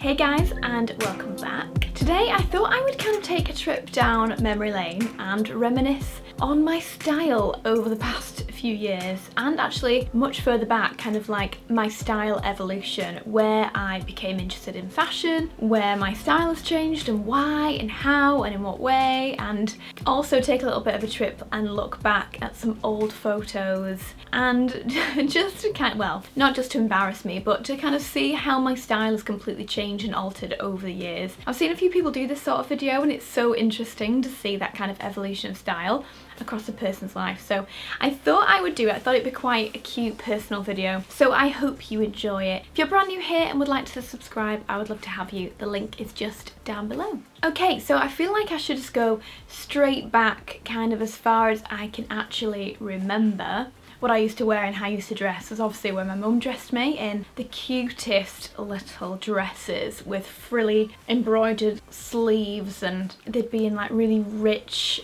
Hey guys, and welcome back. Today I thought I would kind of take a trip down memory lane and reminisce on my style over the past few years, and actually much further back, kind of like my style evolution, where I became interested in fashion, where my style has changed and why and how and in what way, and also take a little bit of a trip and look back at some old photos and just to kind of, well, not just to embarrass me, but to kind of see how my style has completely changed and altered over the years. I've seen a few people do this sort of video and it's so interesting to see that kind of evolution of style across a person's life, so I thought I would do it. I thought it'd be quite a cute personal video, so I hope you enjoy it. If you're brand new here and would like to subscribe, I would love to have you. The link is just down below. Okay, so I feel like I should just go straight back kind of as far as I can actually remember. What I used to wear and how I used to dress was obviously when my mum dressed me in the cutest little dresses with frilly embroidered sleeves, and they'd be in like really rich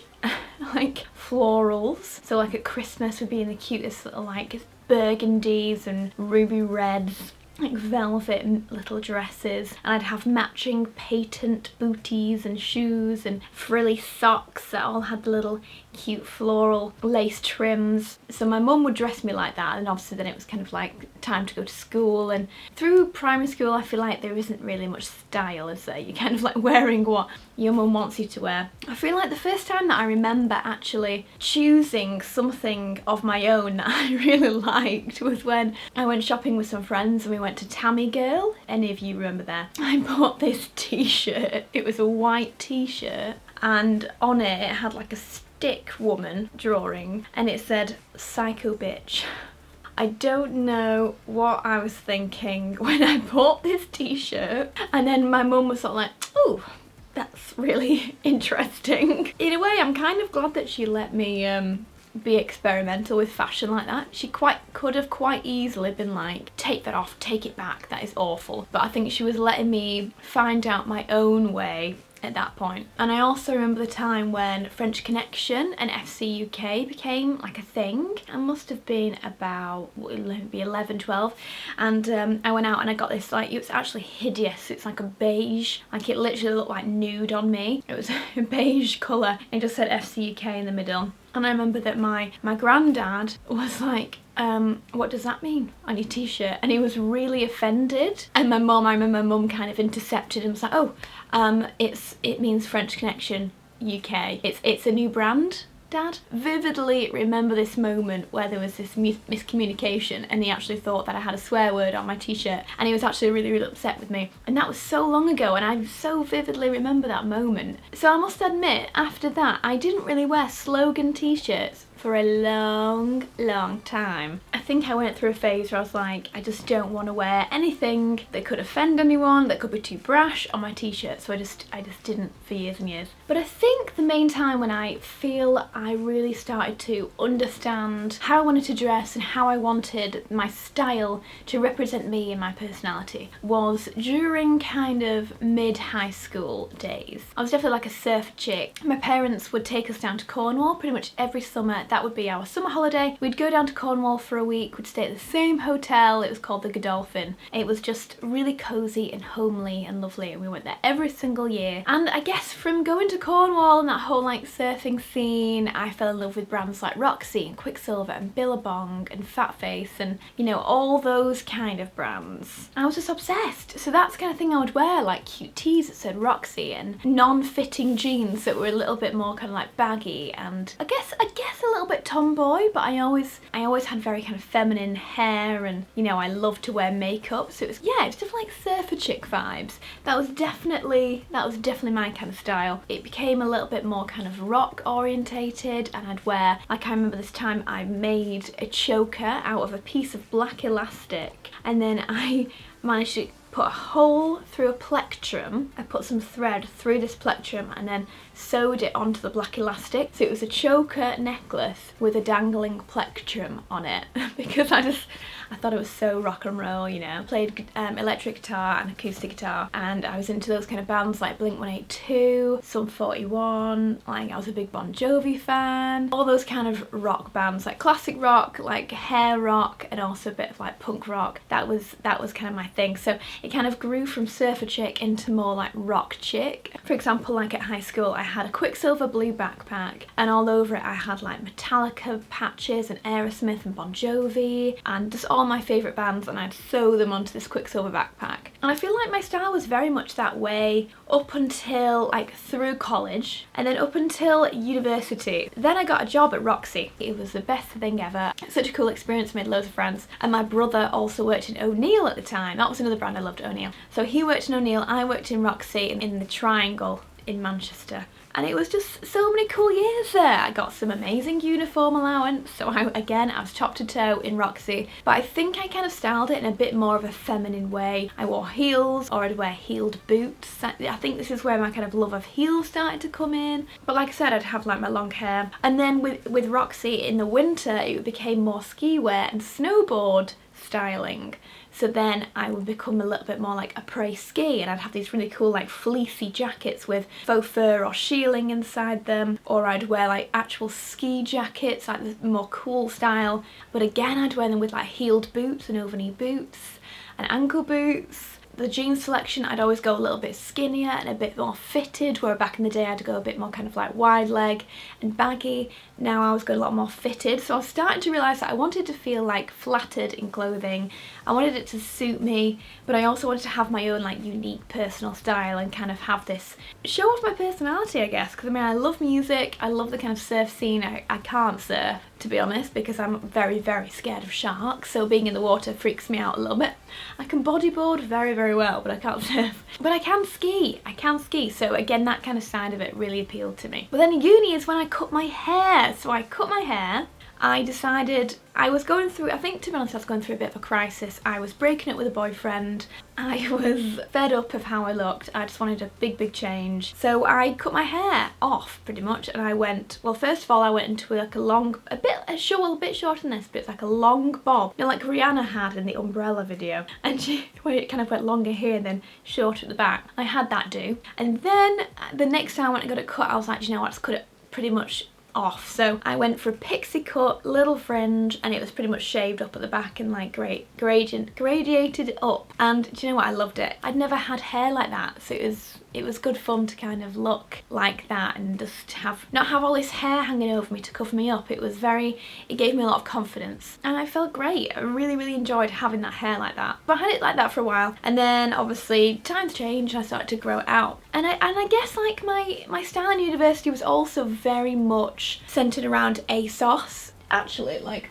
like florals. So like at Christmas would be in the cutest little like burgundies and ruby reds, like velvet little dresses, and I'd have matching patent booties and shoes and frilly socks that all had the little cute floral lace trims. So my mum would dress me like that, and obviously then it was kind of like time to go to school, and through primary school I feel like there isn't really much style, is there? You're kind of like wearing what your mum wants you to wear. I feel like the first time that I remember actually choosing something of my own that I really liked was when I went shopping with some friends and we went to Tammy Girl. Any of you remember that? I bought this t-shirt. It was a white t-shirt, and on it it had like a stick woman drawing and it said "Psycho Bitch." I don't know what I was thinking when I bought this t-shirt, and then my mum was sort of like, "Oh, that's really interesting." In a way, I'm kind of glad that she let me be experimental with fashion like that. She could have quite easily been like, "Take that off, take it back, that is awful." But I think she was letting me find out my own way at that point. And I also remember the time when French Connection and FC UK became like a thing. I must have been about maybe 11, 12, and I went out and I got this, like, it was actually hideous. It's like a beige, like it literally looked like nude on me. It was a beige colour and it just said FC UK in the middle. And I remember that my granddad was like, "What does that mean on your t-shirt?" And he was really offended. And my mum, I remember my mum kind of intercepted and was like, "Oh, it means French Connection UK. It's a new brand, Dad." Vividly remember this moment where there was this miscommunication and he actually thought that I had a swear word on my t-shirt, and he was actually really, really upset with me. And that was so long ago, and I so vividly remember that moment. So I must admit, after that I didn't really wear slogan t-shirts for a long, long time. I think I went through a phase where I was like, I just don't want to wear anything that could offend anyone, that could be too brash on my t-shirt, so I just didn't for years and years. But I think the main time when I feel I really started to understand how I wanted to dress and how I wanted my style to represent me and my personality was during kind of mid-high school days. I was definitely like a surfer chick. My parents would take us down to Cornwall pretty much every summer. That would be our summer holiday. We'd go down to Cornwall for a week. We'd stay at the same hotel. It was called the Godolphin. It was just really cozy and homely and lovely, and we went there every single year. And I guess from going to Cornwall and that whole like surfing scene, I fell in love with brands like Roxy and Quiksilver and Billabong and Fat Face and, you know, all those kind of brands. I was just obsessed. So that's the kind of thing I would wear, like cute tees that said Roxy and non-fitting jeans that were a little bit more kind of like baggy, and I guess a little bit tomboy, but I always had very kind of feminine hair, and, you know, I loved to wear makeup, so it was definitely like surfer chick vibes. That was definitely my kind of style. It became a little bit more kind of rock orientated, and I'd wear, like, I remember this time I made a choker out of a piece of black elastic, and then I managed to put a hole through a plectrum. I put some thread through this plectrum and then sewed it onto the black elastic. So it was a choker necklace with a dangling plectrum on it because I thought it was so rock and roll, you know. Played electric guitar and acoustic guitar, and I was into those kind of bands like Blink-182, Sum 41, like I was a big Bon Jovi fan, all those kind of rock bands, like classic rock, like hair rock, and also a bit of like punk rock. That was kind of my thing. So it kind of grew from surfer chick into more like rock chick. For example, like at high school I had a Quicksilver blue backpack, and all over it I had like Metallica patches and Aerosmith and Bon Jovi and just all my favourite bands, and I'd sew them onto this Quicksilver backpack. And I feel like my style was very much that way up until like through college, and then up until university. Then I got a job at Roxy. It was the best thing ever. Such a cool experience, made loads of friends. And my brother also worked in O'Neill at the time. That was another brand I loved, O'Neill. So he worked in O'Neill, I worked in Roxy in the Triangle in Manchester. And it was just so many cool years there. I got some amazing uniform allowance, so I was top to toe in Roxy, but I think I kind of styled it in a bit more of a feminine way. I wore heels, or I'd wear heeled boots. I think this is where my kind of love of heels started to come in. But like I said, I'd have like my long hair. And then with Roxy in the winter, it became more ski wear and snowboard styling. So then I would become a little bit more like après-ski, and I'd have these really cool like fleecy jackets with faux fur or shearling inside them, or I'd wear like actual ski jackets, like the more cool style, but again I'd wear them with like heeled boots and over-knee boots and ankle boots. The jeans selection, I'd always go a little bit skinnier and a bit more fitted, where back in the day I'd go a bit more kind of like wide leg and baggy. Now I was going a lot more fitted, so I was starting to realise that I wanted to feel like flattered in clothing. I wanted it to suit me, but I also wanted to have my own like unique personal style and kind of have this show off my personality, I guess, because I mean I love music, I love the kind of surf scene. I can't surf, to be honest, because I'm very, very scared of sharks, so being in the water freaks me out a little bit. I can bodyboard very, very well, but I can't surf. But I can ski, so again that kind of side of it really appealed to me. But then uni is when I cut my hair. So I cut my hair. I decided I was going through, I think to be honest I was going through a bit of a crisis. I was breaking up with a boyfriend. I was fed up of how I looked. I just wanted a big change. So I cut my hair off pretty much, and I went, well first of all I went into like a long, a bit shorter than this, but it's like a long bob. You know, like Rihanna had in the Umbrella video. And where it kind of went longer here and then short at the back. I had that do. And then the next time when I got it cut, I was like, you know what, just cut it pretty much off. So I went for a pixie cut, little fringe, and it was pretty much shaved up at the back and like gradiated it up. And do you know what, I loved it. I'd never had hair like that, so it was good fun to kind of look like that and just not have all this hair hanging over me to cover me up. It gave me a lot of confidence, and I felt great. I really enjoyed having that hair like that. But I had it like that for a while, and then obviously times changed and I started to grow it out. And I guess like my style in university was also very much centered around ASOS. Actually, like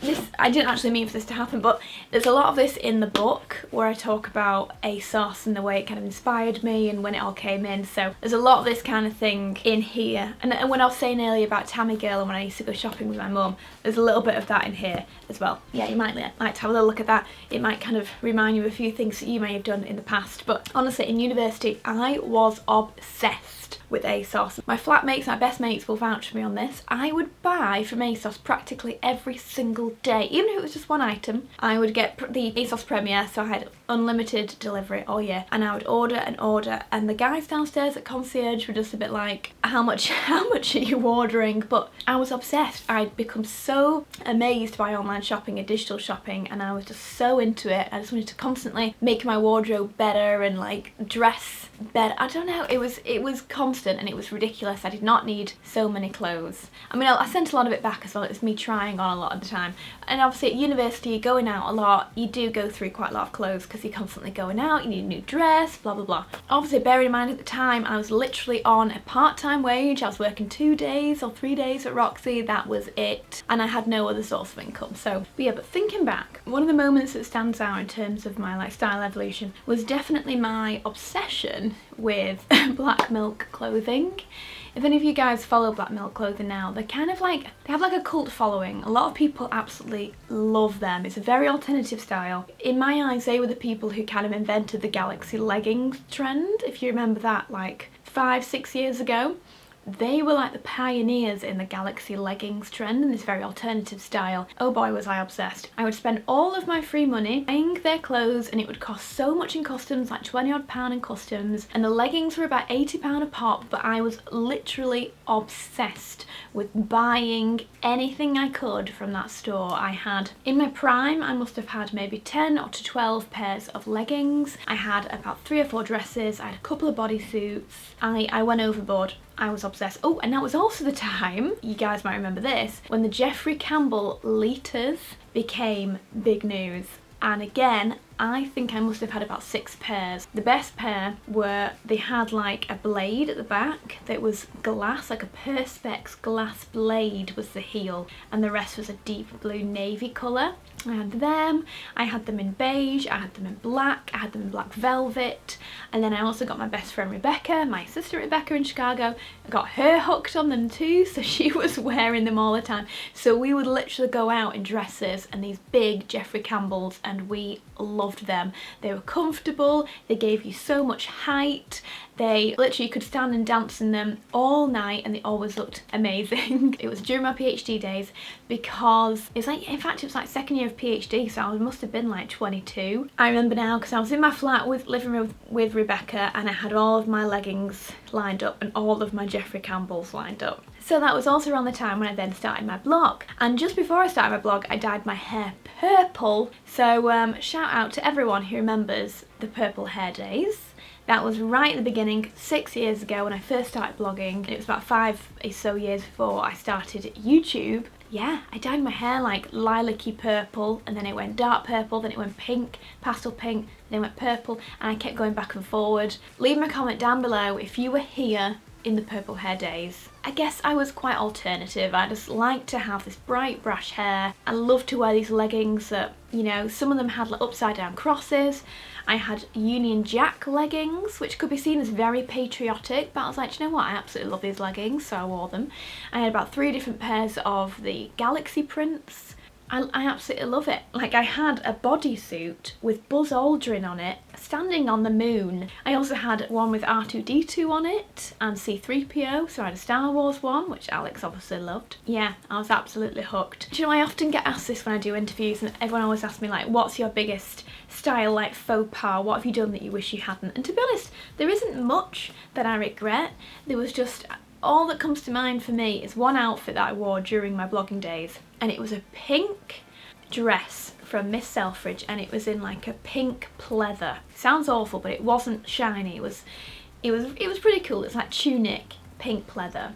this, I didn't actually mean for this to happen, but there's a lot of this in the book where I talk about ASOS and the way it kind of inspired me and when it all came in. So there's a lot of this kind of thing in here. And when I was saying earlier about Tammy Girl and when I used to go shopping with my mum, there's a little bit of that in here as well. Yeah, you might like to have a little look at that. It might kind of remind you of a few things that you may have done in the past. But honestly, in university, I was obsessed with ASOS. My flatmates, my best mates will vouch for me on this. I would buy from ASOS practically every single day. Even if it was just one item, I would get the ASOS Premier, so I had unlimited delivery all year, and I would order and order, and the guys downstairs at concierge were just a bit like, how much are you ordering? But I was obsessed. I'd become so amazed by online shopping and digital shopping, and I was just so into it. I just wanted to constantly make my wardrobe better and like dress better. I don't know, it was constant and it was ridiculous. I did not need so many clothes. I mean, I sent a lot of it back as well. It was me trying on a lot of the time. And obviously at university, going out a lot, you do go through quite a lot of clothes because you're constantly going out, you need a new dress, blah blah blah. Obviously bearing in mind at the time I was literally on a part-time wage. I was working 2 days or 3 days at Roxy, that was it, and I had no other source of income. So but yeah, but thinking back, one of the moments that stands out in terms of my like style evolution was definitely my obsession with black milk clothing. If any of you guys follow black milk clothing now, they're kind of like, they have like a cult following. A lot of people absolutely love them. It's a very alternative style. In my eyes, they were the people who kind of invented the Galaxy leggings trend, if you remember that, like 5-6 years ago. They were like the pioneers in the Galaxy leggings trend and this very alternative style. Oh boy, was I obsessed. I would spend all of my free money buying their clothes, and it would cost so much in customs, like £20 odd in customs, and the leggings were about £80 a pop, but I was literally obsessed with buying anything I could from that store. I had, in my prime, I must have had maybe 10 or to 12 pairs of leggings. I had about 3 or 4 dresses. I had a couple of bodysuits. I went overboard. I was obsessed. Oh, and that was also the time, you guys might remember this, when the Jeffrey Campbell Litas became big news. And again, I think I must have had about 6 pairs. The best pair were, they had like a blade at the back that was glass, like a Perspex glass blade was the heel, and the rest was a deep blue navy colour. I had them in beige, I had them in black, I had them in black velvet, and then I also got my best friend Rebecca, my sister Rebecca in Chicago. I got her hooked on them too, so she was wearing them all the time. So we would literally go out in dresses and these big Jeffrey Campbells, and we loved them. They were comfortable, they gave you so much height, they literally, you could stand and dance in them all night and they always looked amazing. It was during my PhD days, because it's like, in fact it was like second year of PhD, so I must have been like 22. I remember now because I was in my flat living with Rebecca, and I had all of my leggings lined up and all of my Jeffrey Campbells lined up. So that was also around the time when I then started my blog. And just before I started my blog, I dyed my hair purple. So shout out to everyone who remembers the purple hair days. That was right at the beginning, 6 years ago when I first started blogging. It was about 5 or so years before I started YouTube. Yeah, I dyed my hair like lilac-y purple, and then it went dark purple, then it went pink, pastel pink, then it went purple, and I kept going back and forward. Leave me a comment down below if you were here in the purple hair days. I guess I was quite alternative. I just liked to have this bright brash hair. I loved to wear these leggings that, you know, some of them had like upside down crosses. I had Union Jack leggings, which could be seen as very patriotic, but I was like, you know what, I absolutely love these leggings, so I wore them. I had about 3 different pairs of the Galaxy prints. I absolutely love it. Like, I had a bodysuit with Buzz Aldrin on it, standing on the moon. I also had one with R2-D2 on it and C-3PO, so I had a Star Wars one, which Alex obviously loved. Yeah, I was absolutely hooked. Do you know, I often get asked this when I do interviews, and everyone always asks me like, what's your biggest style like faux pas? What have you done that you wish you hadn't? And to be honest, there isn't much that I regret. There was just, all that comes to mind for me is one outfit that I wore during my blogging days, and it was a pink dress from Miss Selfridge, and it was in like a pink pleather. Sounds awful, but it wasn't shiny. It was pretty cool. It's like tunic, pink pleather.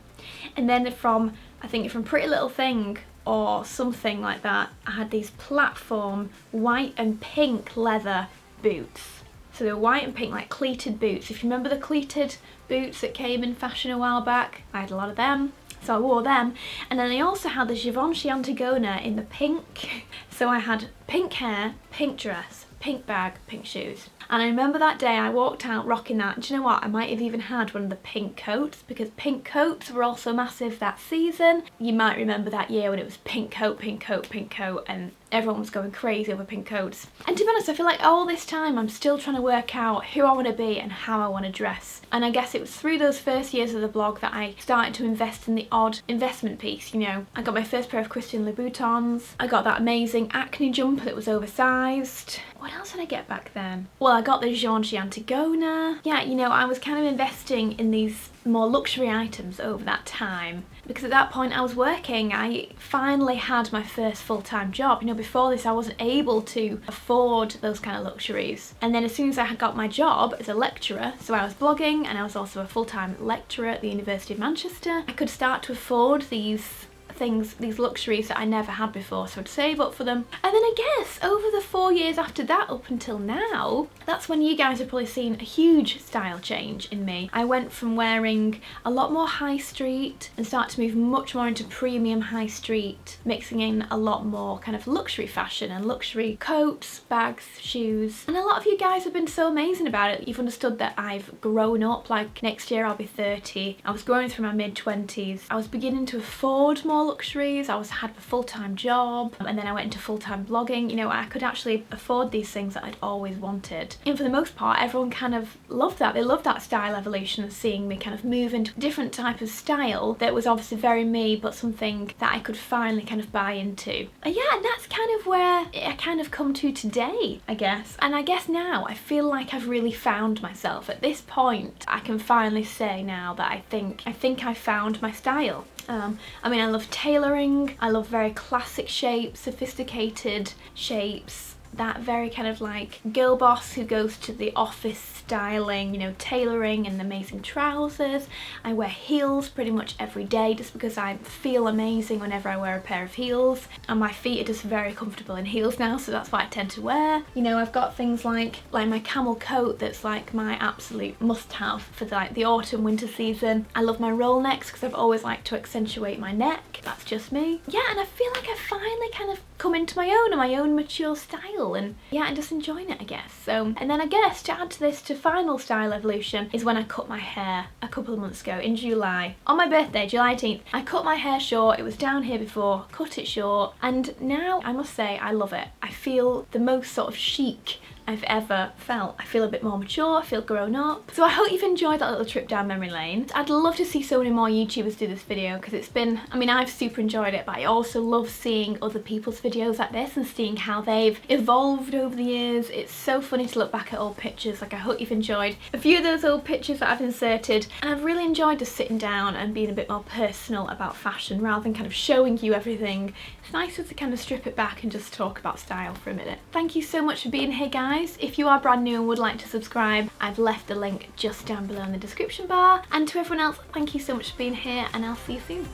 And then from, I think from Pretty Little Thing or something like that, I had these platform white and pink leather boots. So they were white and pink, like cleated boots. If you remember the cleated boots that came in fashion a while back, I had a lot of them. So I wore them. And then I also had the Givenchy Antigona in the pink. So I had pink hair, pink dress, pink bag, pink shoes. And I remember that day I walked out rocking that. Do you know what? I might have even had one of the pink coats, because pink coats were also massive that season. You might remember that year when it was pink coat, pink coat, pink coat, and everyone was going crazy over pink coats. And to be honest, I feel like all this time I'm still trying to work out who I want to be and how I want to dress. And I guess it was through those first years of the blog that I started to invest in the odd investment piece, you know. I got my first pair of Christian Louboutins. I got that amazing acne jumper that was oversized. What else did I get back then? Well, I got the Givenchy Antigona. Yeah, you know, I was kind of investing in these more luxury items over that time, because at that point I was working. I finally had my first full-time job. You know, before this I wasn't able to afford those kind of luxuries. And then as soon as I had got my job as a lecturer, so I was blogging and I was also a full-time lecturer at the University of Manchester, I could start to afford these things, these luxuries that I never had before, so I'd save up for them. And then I guess over the 4 years after that up until now, that's when you guys have probably seen a huge style change in me. I went from wearing a lot more high street and started to move much more into premium high street, mixing in a lot more kind of luxury fashion and luxury coats, bags, shoes. And a lot of you guys have been so amazing about it. You've understood that I've grown up. Like, next year I'll be 30. I was growing through my mid-20s. I was beginning to afford more more luxuries. I had a full-time job, and then I went into full-time blogging. You know, I could actually afford these things that I'd always wanted. And for the most part, everyone kind of loved that. They loved that style evolution of seeing me kind of move into a different type of style that was obviously very me, but something that I could finally kind of buy into. And yeah, and that's kind of where I kind of come to today, I guess. And I guess now I feel like I've really found myself. At this point, I can finally say now that I think I found my style. I mean, I love tailoring. I love very classic shapes, sophisticated shapes, that very kind of like girl boss who goes to the office styling, you know, tailoring and amazing trousers. I wear heels pretty much every day just because I feel amazing whenever I wear a pair of heels, and my feet are just very comfortable in heels now, so that's what I tend to wear. You know, I've got things like my camel coat that's like my absolute must-have for the autumn winter season. I love my roll necks because I've always liked to accentuate my neck. That's just me. Yeah, and I feel like I finally kind of come into my own and my own mature style, and yeah, I'm just enjoying it, I guess. So, and then I guess to add to this, to final style evolution, is when I cut my hair a couple of months ago in July. On my birthday, July 18th, I cut my hair short. It was down here before, cut it short, and now I must say I love it. I feel the most sort of chic I've ever felt. I feel a bit more mature, I feel grown up. So I hope you've enjoyed that little trip down memory lane. I'd love to see so many more YouTubers do this video because it's been, I mean, I've super enjoyed it, but I also love seeing other people's videos like this and seeing how they've evolved over the years. It's so funny to look back at old pictures. Like, I hope you've enjoyed a few of those old pictures that I've inserted, and I've really enjoyed just sitting down and being a bit more personal about fashion rather than kind of showing you everything. It's nicer to kind of strip it back and just talk about style for a minute. Thank you so much for being here, guys. If you are brand new and would like to subscribe, I've left the link just down below in the description bar. And to everyone else, thank you so much for being here, and I'll see you soon.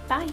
Bye.